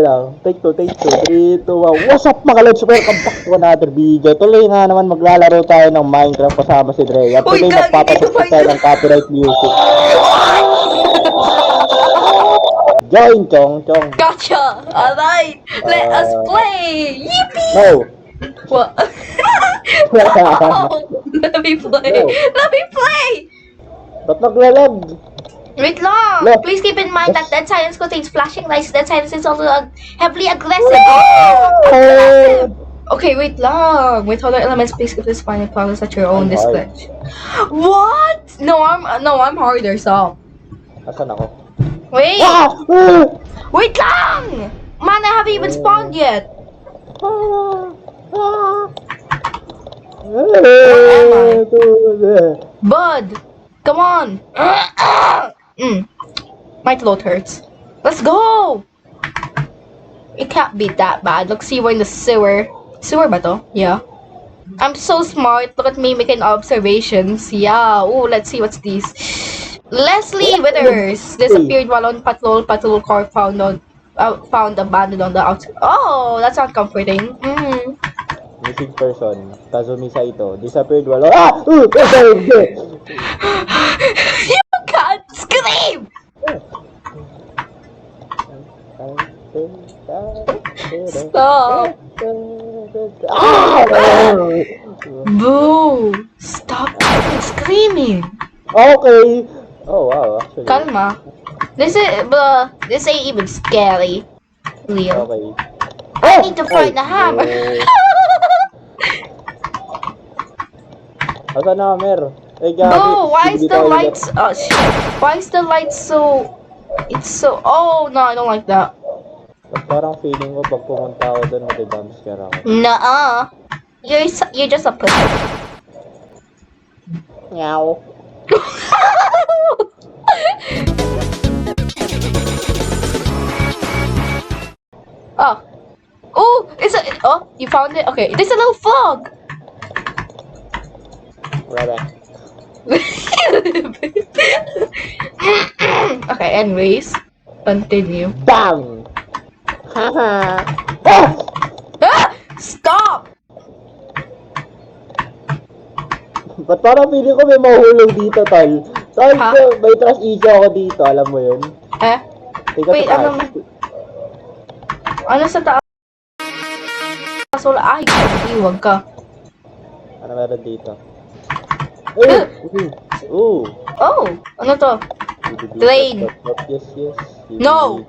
lang. Take two. 3, 2, 1. What's up mga lods? Welcome back to another video. Tuloy nga naman maglalaro tayo ng Minecraft kasama si Dre. At Uy, tuloy gagi, magpapasok dito tayo ng copyright music. Join, Chong. Gotcha! Alright! Let us play! Yippee! No. What? Oh, let me play! No. Let me play! Ba't naglalag? Wait long! No. Please keep in mind that Dead Silence contains flashing lights. Dead Silence is also heavily aggressive. Oh. Okay, wait long. With other elements, please keep this finding progress at your own I'm hard. discretion. What? No, I'm harder, so. Asan ako? Wait! Ah! Wait lang! Man, I haven't even spawned yet. Bud, come on. My throat hurts. Let's go. It can't be that bad. Look, see, we're in the sewer. Sewer ba to? Yeah. I'm so smart. Look at me making observations. Yeah. Ooh, let's see what's this. Leslie Withers disappeared while on patrol. Patrol car found abandoned on the outside. Oh, that's not comforting. Missing person. Kazumi Saito. Disappeared while... You can't scream! Stop! Boo! Stop screaming! Okay. Oh wow, actually. Kalma. This ain't even scary. Leo. Okay. I need to find the hammer. Asan na hammer? Eh, gabi. Boo! Why is the lights? Oh shit! Why is the lights so? It's so. Oh no, I don't like that. Parang feeling ko pag pumunta ako doon, mag-dumpster ako. Nuh-uh. You're just a pussy. Meow. Oh. Oh, oh, you found it? Okay, there's a little frog. Right. Okay, anyways, continue. Bang! Haha! Ah! Ah! Stop! Ba't parang feeling ko may mahulog dito, tol? Tol, Ha? may trust issue ako dito, alam mo yun? Eh? Tika Wait, sa taas. Ano sa taas? Wala. Ay, wag ka. Ano meron dito? Ooh! Oh, ano to? Train. Yes. No!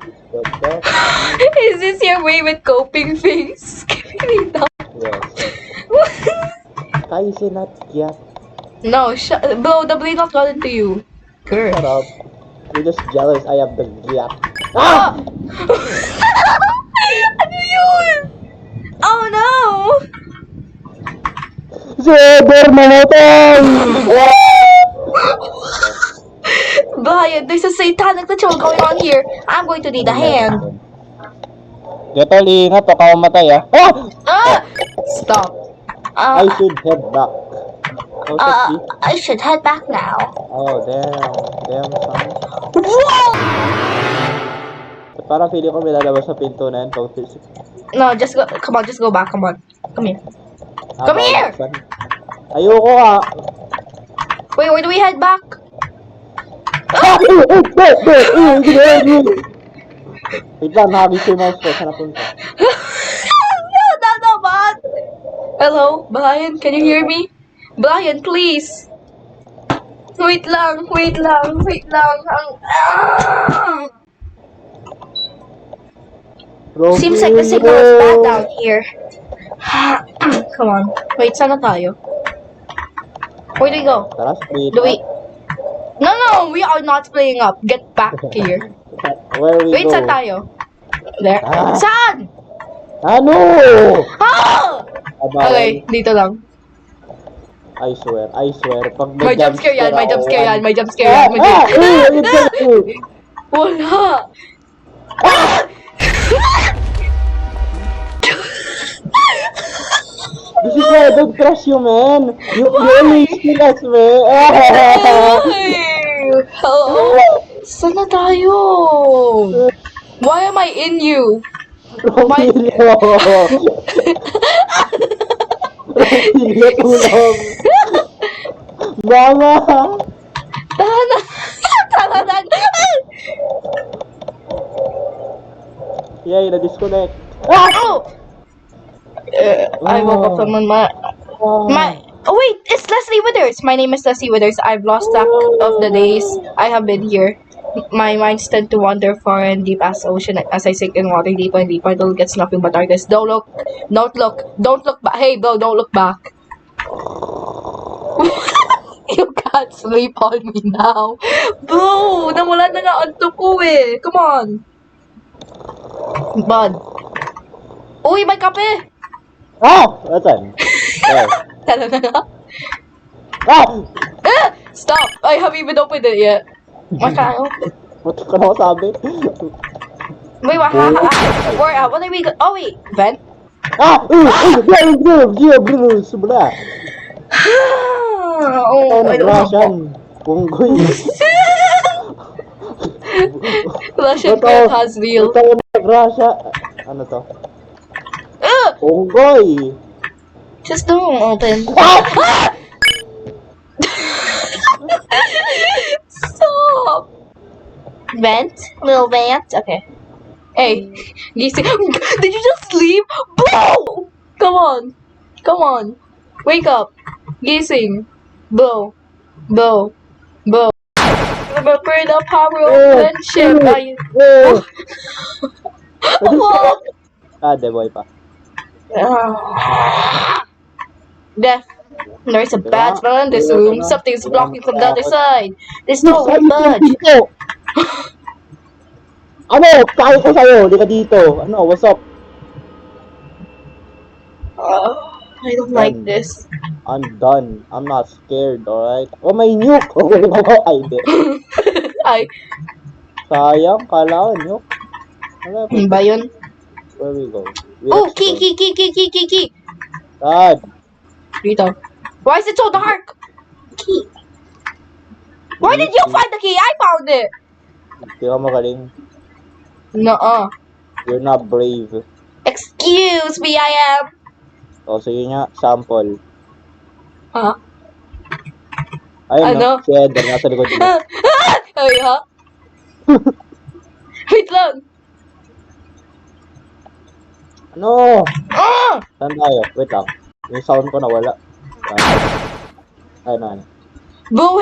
Is this your way with coping things? Yes. Kaya not yet. No, bro, the blade not got into you. Girl. Shut up. You're just jealous I have the gap. Ah! Ano yun? Oh no! Saber namatay! Brian, there's a satanic ritual going on here. I'm going to need a hand. Dito, ingat o kamatay ah. Ah! Ah! Stop. I should head back. I should head back now. Oh, damn son. Whoa! Parang feeling ko may lalabas sa pinto na yun. No, just go. Come on, just go back. Come on. Come here. Come here! Ayoko ka. Wait, where do we head back? Wait lang, nakabis yung mouse ko. Saan napunta? No, naman! Hello, Brian, can you hear me? Brian, please! Wait lang. Seems like the signal is bad down here. Come on. Wait, saan na tayo? Where do we go? Tara, split Do we... No, we are not playing up. Get back here. Where we Wait, go? saan tayo? There. Ah. Saan? Ano? Ah! Abawal. Okay, dito lang. I swear. Pag May jump scare yan, may jump scare yan, may jump scare Ah! yan. Wala. This is why I don't trust you, man. You always kill us, man. Hello? Saan na tayo? Why am I in you? Romilio! Romilio, tulong! Mama! Tahanan! Tahanan! Yay, na-disconnect. Ah! Oh! I woke up from my... Oh wait, it's Leslie Withers. My name is Leslie Withers. I've lost track of the days I have been here. My minds tend to wander far and deep as the ocean as I sink in water deeper and deeper until it gets nothing but darkness. Don't look. Don't look. Don't look back. Hey, bro, don't look back. You can't sleep on me now. Bro, nawala na nga antok ko eh. Come on. Bud. Uy, may kape. Ah! Asan? Oh. Tara na nga. Ah! Stop! I haven't even opened it yet. Makano? Ba't ka na sabi? Wait, what? What are we? Oh wait, vent. Ah! Sumula! Oh, I don't know. Russian! Punggoy! Russian Cat has real. Ito Russia! Ano to? Punggoy! Just don't open. Ah! Stop. Vent, little vent. Okay. Hey, gising. Did you just sleep? Boo! Come on, come on. Wake up. Gising. Boo. Boo. Boo. Remember the power of friendship. What? Ah, the boy pa. Death. There's a bad smell in this room. Something's blocking from the other side. There's no budge. Dito! Ano? Kaya ko sa'yo. Di ka dito. Ano? What's up? I don't like this. I'm done. I'm not scared, alright? Oh, may nuke! Ay, di. Ay, Sayang, kala ko nuke. Wala ano ba yun? Where we go? Oh, key. Dad! Dito. Why is it so dark? Key. Why did you find the key? I found it. Hindi ka magaling. Nuh-uh. You're not brave. Excuse me, I am. O, sige nga, sample. Huh? Ayun, Ano? no? Si Eder, nasa likod mo. Ay, ha? Wait lang. Ano? Ah! Saan tayo? Wait lang. Yung sound ko nawala. Ano? Bo,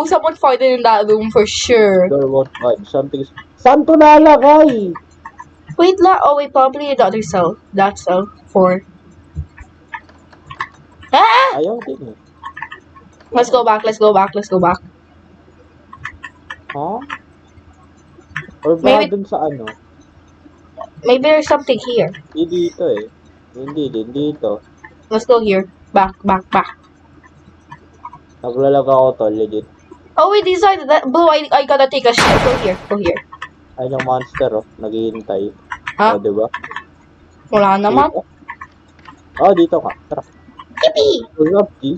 someone farted in that room for sure. Door won't budge. Something's... Saan to nalagay? Wait lang. Oh, wait, probably the other cell. That cell. 4. Ah! Ayaw din eh. Let's go back. Huh? Or ba Maybe- dun sa ano? Maybe there's something here. Hindi dito eh. Hindi din dito. Let's go here. Back. Naglalag ako to, legit. Oh, wait, these are the... Blue, I gotta take a shot. Go here. Ayun yung monster oh, naghihintay. Ha? Oh, diba? Wala naman. Dito? Oh, dito ka. Tara. Yippee! What's up, G?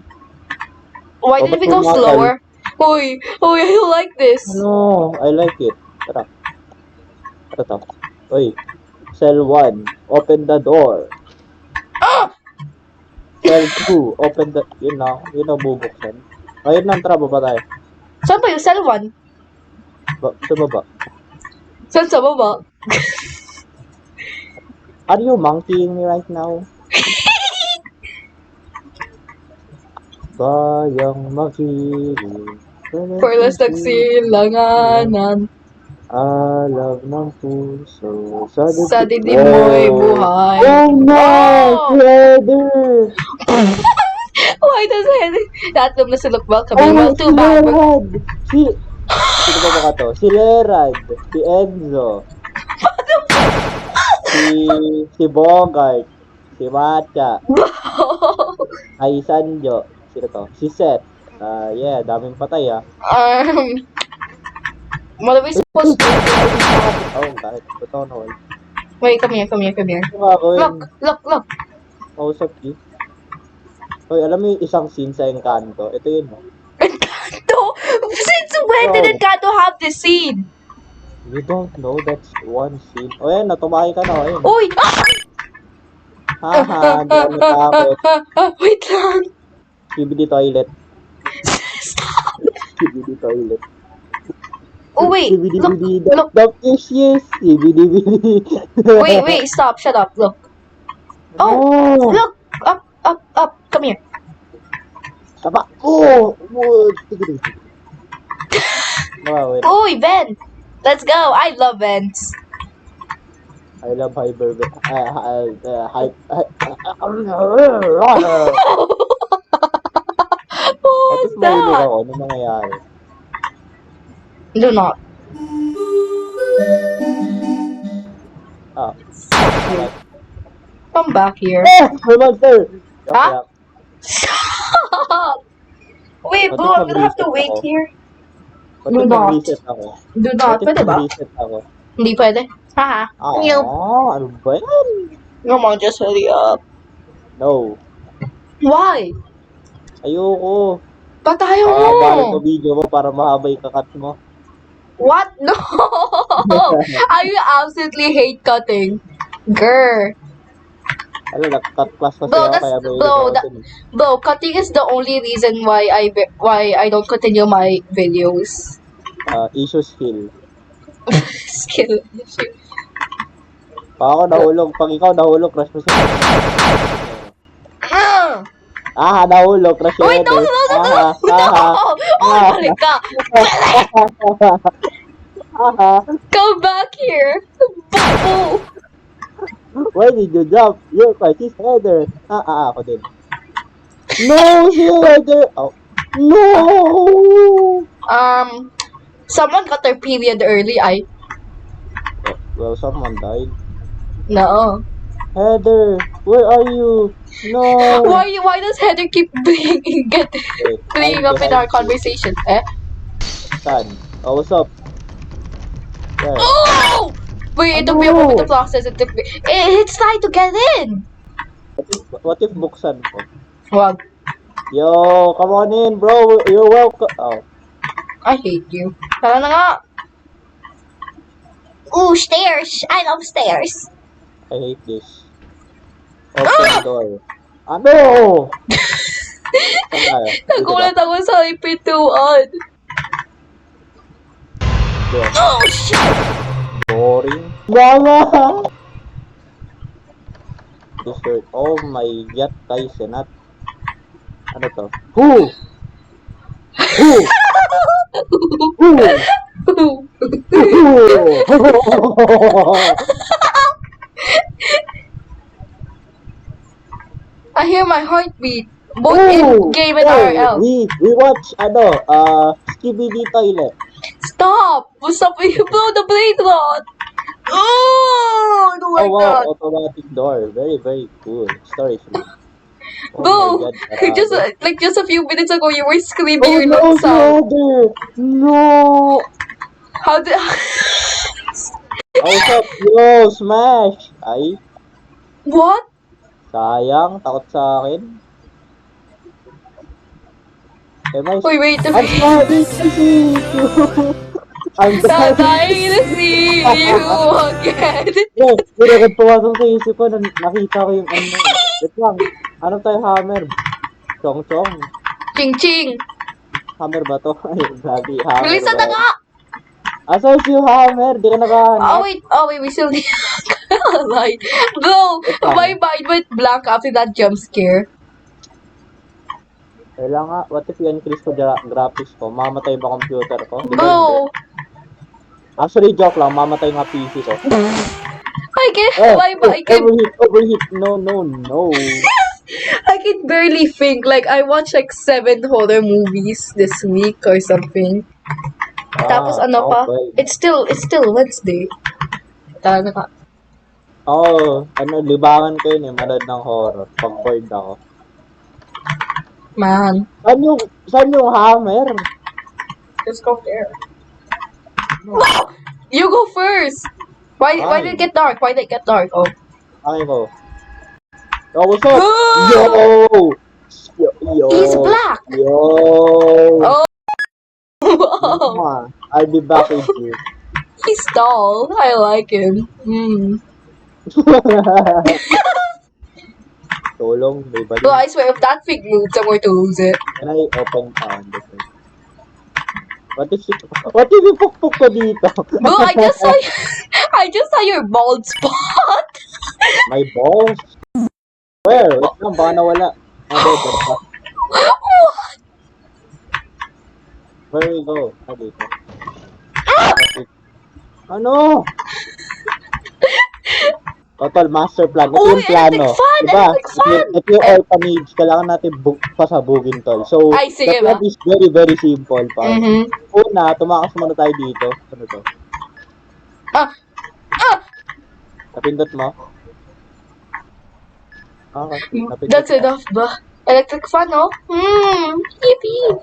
Why did we go slower? Uy, I like this. No, I like it. Tara. Tara to. Uy. Cell 1, open the door. Ah! Cell 2, open the... Yun na bubuksan. Ayun lang, tara, baba tayo. Saan ba yung cell 1? Sa baba. Saan sa baba? Are you monkeying me right now? Bayang makiling. Porlas nagsilanganan. Alam ng puso. Sa dibdib mo'y buhay. Oh no! Oh! Heather! Why does that room doesn't look welcoming? Oh, Well, too bad. Lerad! Sino ba mga to? Si Lerad, si Enzo, si Bogart, si Matcha, ay Sanjo, sino to? Si Seth. Yeah, daming patay ah. What are we supposed to do? Oh, kahit totoo na wala. Wait, come here. Ano ako yun? Look. Kausap niyo. Hoy, alam mo yung isang scene sa Encanto? Ito yun. Encanto? Since when did Encanto have this scene? You don't know that's one scene. O yan, natumahay ka na. O yan. Uy! Haha, hindi ka natakot. Wait lang. Skibidi toilet. Stop. Skibidi toilet. Oh, wait. Skibidi Look, bidi. look. Yes. Skibidi bidi. Wait, stop. Shut up. Look. Oh, look. Up. Come here. Tama. Oh! Skibidi. Wow, wait. Uy, vent. Let's go. I love vents. I love hyper. What Tapos was mahulog that? ako. Ano nangyayari? Do not. Ah. Come back here. May monster! Huh? Stop. Wait, What bro, if I'm gonna have to mag-reset wait ako? here. What Do if not. mag-reset ako? Do What not. if Pwede ba? mag-reset ako? Hindi pwede. Haha. Nope. Ano ba yan? Come on, just hurry up. No. Why? Ayoko. Patayo Balik mo. ko video mo para mahaba yung kakat mo. What? No! I absolutely hate cutting. Grr. Ano, nag-cut class kasi Bro, ako that's kaya may bro, cutting is the only reason why I don't continue my videos. issue skill. Skill. Pag ako nahulog, pag ikaw nahulog, crush mo siya. Nahulog, crush mo. Wait, no! Oh, balik ka! Come back here! Boo! Why did you jump? Your crush is Heather. Ako din. No, si Heather! Oh. No! Someone got their period early, Well, someone died. No. Heather, where are you? No! Why does Heather keep bringing up in our conversation? Saan? Oh, what's up? There. Oh! Wait, it took me a moment to process. It's trying to get in. What if buksan ko? Wag. Yo, come on in, bro. You're welcome. Oh. I hate you. Tara na nga. Ooh, stairs. I love stairs. I hate this. Open door. Ano? Nagulat ako sa pintuan. Oh, shit! Boring. Mama! Dessert. Oh my god, guys, senat. Ano to? Who? I hear my heartbeat. Both in game and RL. We watch, Skibidi Toilet. Stop! Stop! You blow the blade rod! Oh! I don't like that. Automatic door. Very, very cool. Story free. Bro, just a few minutes ago, you were screaming your lungs out. No! How did... What's up? Yo, smash! Ay, What? sayang. Takot sa akin. Wait. I'm sorry to see you. I'm I'm dying to see you again. Hindi pumasok sa isip ko na nakita ko yung ano. Wait lang. Ano tayo, hammer? Chong. Ching. Hammer ba to? Ay, grabe. Hammer Bilisan ba? na nga! Asan si hammer? Di ka nakahanap. Oh wait, we still need... Like, bro, my mind went blank after that jump scare. Kailangan, what if i-increase ko graphics ko? Mamatay ba computer ko? Bro! Actually, joke lang. Mamatay nga PC ko. I can... Overheat. No. I can barely think. Like, I watched like 7 horror movies this week or something. Tapos ano pa? Okay. It's still Wednesday. Tara na. Libangan ko yun manood ng horror. Pag bored ako. Man. Saan yung hammer? Just go there. No. You go first! Why did it get dark? Oh. Okay ko. Oh, what's up? Yo! He's black! Yo! Oh! I'll be back with you. He's tall. I like him. Tulong, may balik. Well, I swear, if that fig moves, I'm going to lose it. Can I open sound? What if you pukpuk ko dito? Bro, I just saw I just saw your bald spot. My balls? Where? Wait lang, baka nawala. Dito. Where we go? Dito. Ano? Total master plan. Ito yung plano. Electric fan! Ito yung orphanage. Kailangan natin pasabugin, tol. So, Ay, sige the plan ba? is very, very simple, pa. Mhm. Una, tumakas muna tayo dito. Ano to? Ah! Napindot mo? Okay. Napindot That's mo. enough ba? Electric fan, oh? Yippee!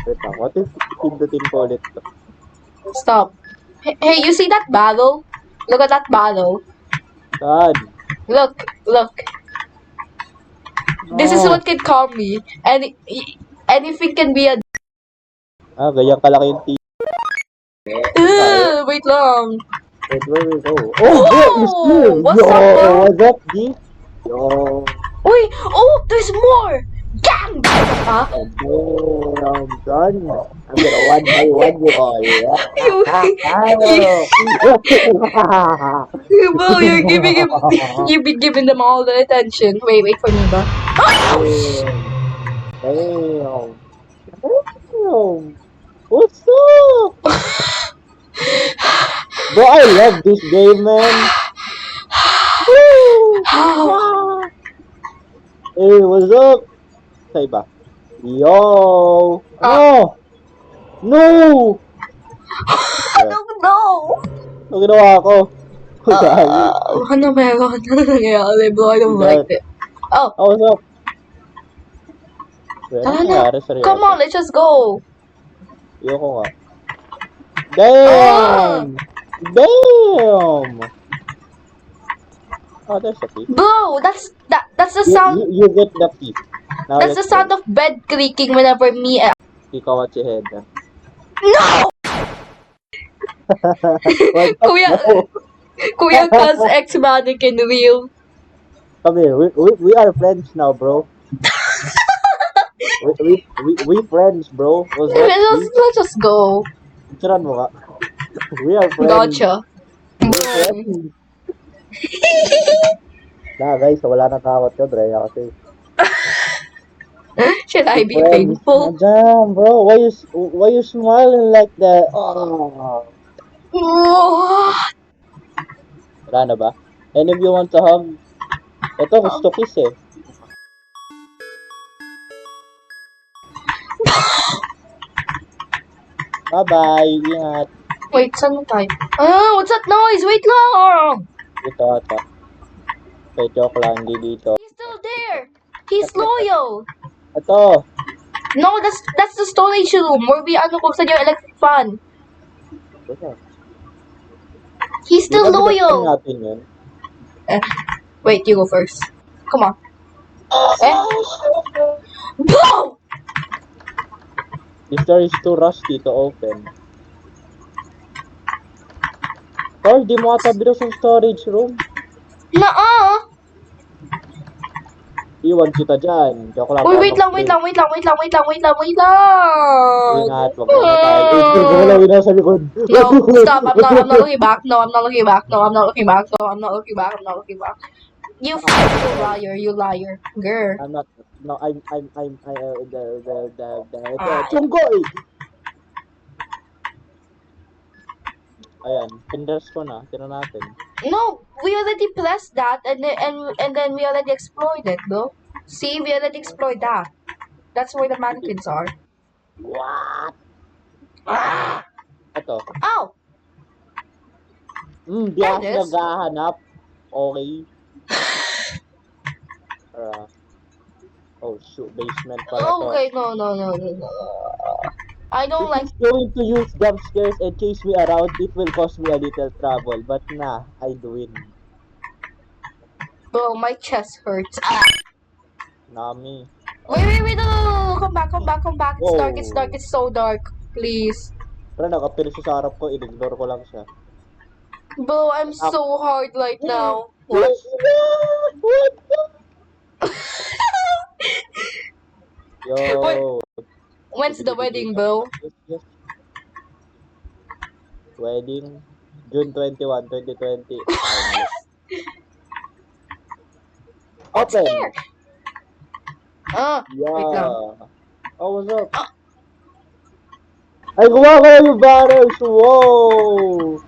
Wait lang. What if pindutin ko ulit to? Stop. Hey, you see that battle? Look at that battle. Saan? Look. This is Oh. what can calm me. Anything can be a... Ganyan kalaki yung team. Wait long. Wait, where we go? Oh, it's here! What's up, bro? What's up, G? Yo! Wait! Oh, there's more! Gang! Ah? I'm done. I'm gonna one by one you all. Bro, you've been giving them all the attention. Wait for me ba? Damn. What's up? Bro, I love this game, man. Hey, what's up? Sa iba. Yo! No! No! I don't know. Ano ginawa ko? Ano meron? Ano nangyayari, bro? I don't like it. Oh, What's up? Ano nangyari? Seryoso? come on, let's just go. Ayoko nga. Damn! Damn! Oh, there's a piece. Bro, that's the sound. You get the piece. Now That's the let's sound of bed creaking whenever me. Ikaw at si Hedda. No! Kuya Kaz ex mannequin wheel. Come here. We are friends now, bro. we friends, bro. What's up? Let's just go. Picturean mo ka. We are friends. Gotcha. Guys, wala nang kawat ko, Drea, kasi. Should I be Friends. thankful? Damn, bro. Why you smiling like that? Oh. Wala na ba? And if you want to hug, ito gusto kiss eh. Bye-bye. Ingat. Wait, saan mo tayo? What's that noise? Wait lang! Ito. Okay, joke lang. Hindi dito. He's still there! He's loyal! Ito. No, that's the storage room where we buksan yung electric fan. Ito. He's still loyal! Natin yun. Wait, you go first. Come on. Boom! This door is too rusty to open. Tol, di mo ata biro sa storage room. Naa! Iwan kita dyan. Joke lang. Uy, wait lang. Ingat, wag mo na tayo. Wala, nasa likod. No, stop. I'm not looking back. No, I'm not looking back. You liar. Girl. I'm not. No, I'm tunggoy. Ayan, pinders ko na. Tira natin. No, we already pressed that and then we already explored it, bro. See, we already explored that. That's where the mannequins are. What? Ito. Ow! Di ako Dennis? naghahanap. Okay. Oh shoot, basement pala to. Okay, no. I don't like. If it's going to use jump scares and chase me around, it will cause me a little trouble. But nah, I do it. Bro, my chest hurts. Nami. Wait, no. Come back. It's Whoa. dark. It's so dark. Please. Pero nakapila siya sa harap ko, in-ignore ko lang siya. Bro, I'm so hard right now. What? What the? Yo. When's the wedding, bro? Yes. Wedding, June 21, 2020. Open. Here. Wait lang. Yeah. Oh, what's up? Ay, gumawa ko yung barrels! Wow!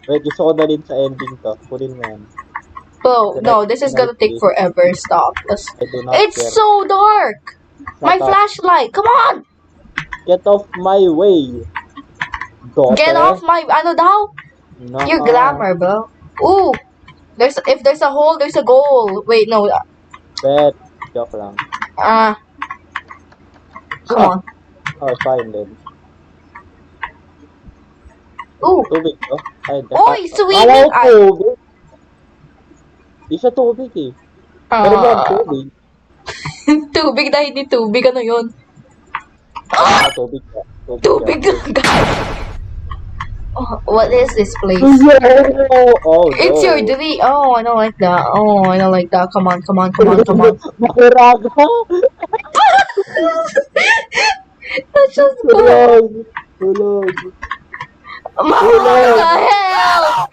Wait, gusto ko na rin sa ending to. Kunin mo yan. Bro, no, this is gonna take forever. Stop. I do not It's care. so dark. My Shut up. flashlight. Come on. Get off my way. Daughter. Get off my. Ano daw? No. Your glamour, bro. Ooh. If there's a hole, there's a goal. Wait, no. Bet. Joke lang. Come on. Oh, fine then. Ooh. Tubig, oh. Ay, Uy, swimming. Kala ko tubig. Di siya tubig eh. Pero yan, tubig. Tubig na hindi tubig. Ano yun? Tubig ka. Tubig lang. Oh, what is this place? Oh, It's your dream. Oh, I don't like that. Oh, I don't like that. Come on. Makiraga. Let's just go. Tulog. What the hell?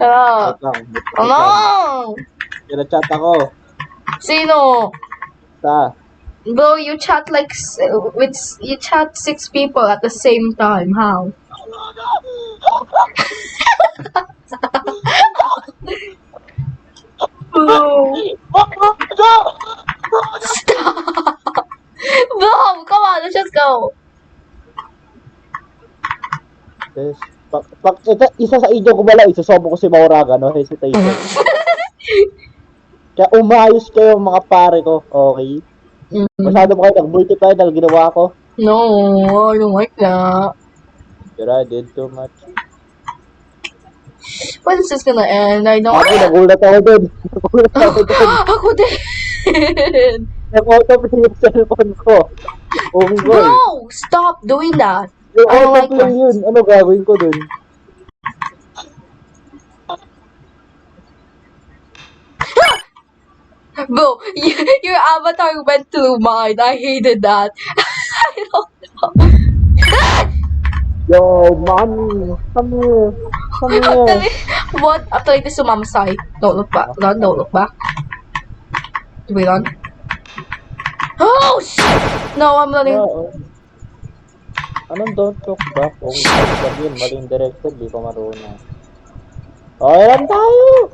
Help. No! Kina-chat ako. Sino? Sa. Bro, you chat like you chat 6 people at the same time. How? Bro, stop! Bro, come on, let's just go. Yes. Isa sa inyo ko bala, isasobo ko si Mauraga, no hesitation. Kaya umayos kayo mga pare ko, okay? Masyado ba kayo nag-multiply na ginawa ko? No, I don't like that. But I did too much. When is this gonna end? I don't. Ako, nagulat ako dun. Ako din. Nag-autoplay yung cellphone ko. Oh my God. No, stop doing that. Yung I don't like autoplay that. yun, ano gagawin ko dun? Bro, your avatar went through mine. I hated that. I don't know. Yo, mommy, come here. Come here. What? I'm trying to sumama side. Don't look back. Run, don't look back. Do we run? Oh, shit! No, I'm running. Anong don't look back? Kung sabihin, maling direction, di ko marunong. Okay lang tayo!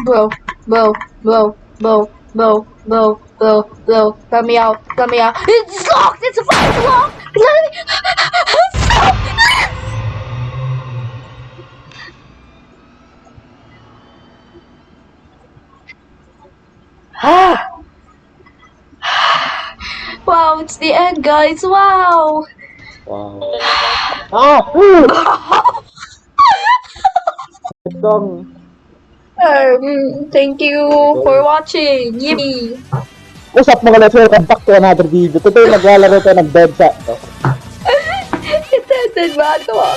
Bro, let me out. It's locked! It's fucking locked! Let me... Stop! Wow, it's the end, guys. Wow! Wow. Itong, Thank you for watching. Yippee! usap mga let's welcome back to another video. Today, naglalaro tayo ng dead set. It's ended, man. Come on.